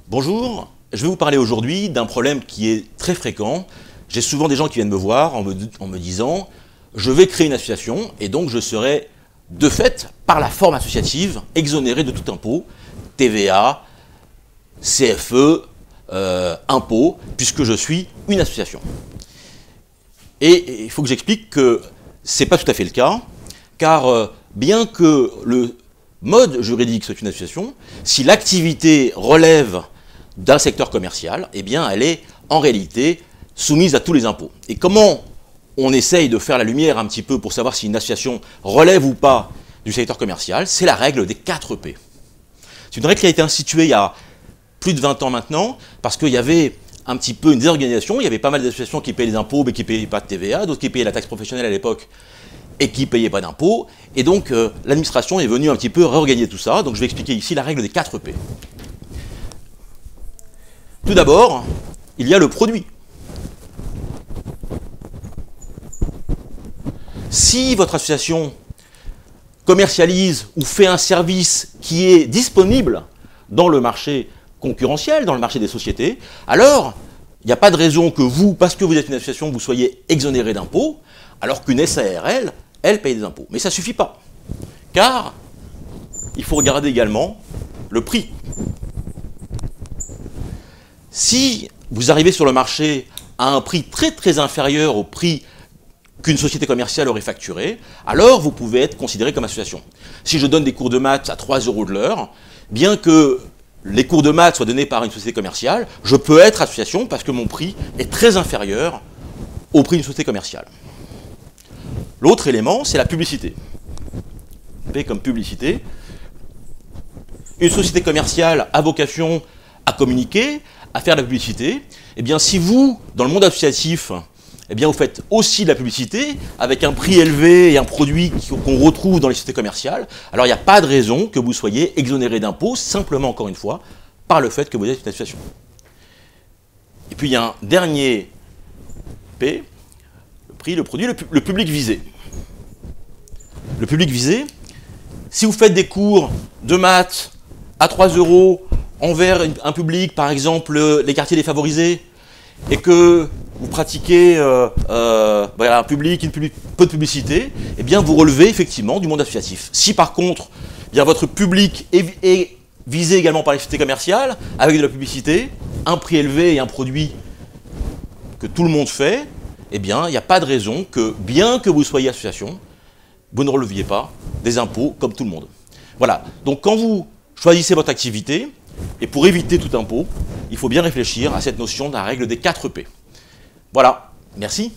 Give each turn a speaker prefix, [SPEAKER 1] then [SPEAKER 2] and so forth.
[SPEAKER 1] Bonjour, je vais vous parler aujourd'hui d'un problème qui est très fréquent. J'ai souvent des gens qui viennent me voir en me disant « je vais créer une association et donc je serai de fait, par la forme associative, exonéré de tout impôt, TVA, CFE, impôts, puisque je suis une association ». Et il faut que j'explique que ce n'est pas tout à fait le cas, car bien que le mode juridique soit une association, si l'activité relève d'un secteur commercial, eh bien elle est en réalité soumise à tous les impôts. Et comment on essaye de faire la lumière un petit peu pour savoir si une association relève ou pas du secteur commercial? C'est la règle des 4 P. C'est une règle qui a été instituée il y a plus de 20 ans maintenant, parce qu'il y avait un petit peu une désorganisation, il y avait pas mal d'associations qui payaient les impôts mais qui ne payaient pas de TVA, d'autres qui payaient la taxe professionnelle à l'époque et qui ne payaient pas d'impôts, et donc l'administration est venue un petit peu réorganiser tout ça, donc je vais expliquer ici la règle des 4 P. Tout d'abord, il y a le produit. Si votre association commercialise ou fait un service qui est disponible dans le marché concurrentiel, dans le marché des sociétés, alors il n'y a pas de raison que vous, parce que vous êtes une association, vous soyez exonéré d'impôts, alors qu'une SARL, elle paye des impôts. Mais ça ne suffit pas, car il faut regarder également le prix. Si vous arrivez sur le marché à un prix très inférieur au prix qu'une société commerciale aurait facturé, alors vous pouvez être considéré comme association. Si je donne des cours de maths à 3 € de l'heure, bien que les cours de maths soient donnés par une société commerciale, je peux être association parce que mon prix est très inférieur au prix d'une société commerciale. L'autre élément, c'est la publicité. P comme publicité. Une société commerciale a vocation à communiquer, à faire de la publicité. Eh bien, si vous, dans le monde associatif, eh bien, vous faites aussi de la publicité avec un prix élevé et un produit qu'on retrouve dans les sociétés commerciales, alors il n'y a pas de raison que vous soyez exonéré d'impôts, simplement, encore une fois, par le fait que vous êtes une association. Et puis, il y a un dernier P, le prix, le produit, le public visé. Le public visé, si vous faites des cours de maths à 3 € envers un public, par exemple les quartiers défavorisés, et que vous pratiquez un public, peu de publicité, eh bien vous relevez effectivement du monde associatif. Si par contre, eh bien, votre public est visé également par les sociétés commerciales, avec de la publicité, un prix élevé et un produit que tout le monde fait, eh bien il n'y a pas de raison que, bien que vous soyez association, vous ne releviez pas des impôts comme tout le monde. Voilà, donc quand vous choisissez votre activité, et pour éviter tout impôt, il faut bien réfléchir à cette notion de la règle des 4 P. Voilà, merci.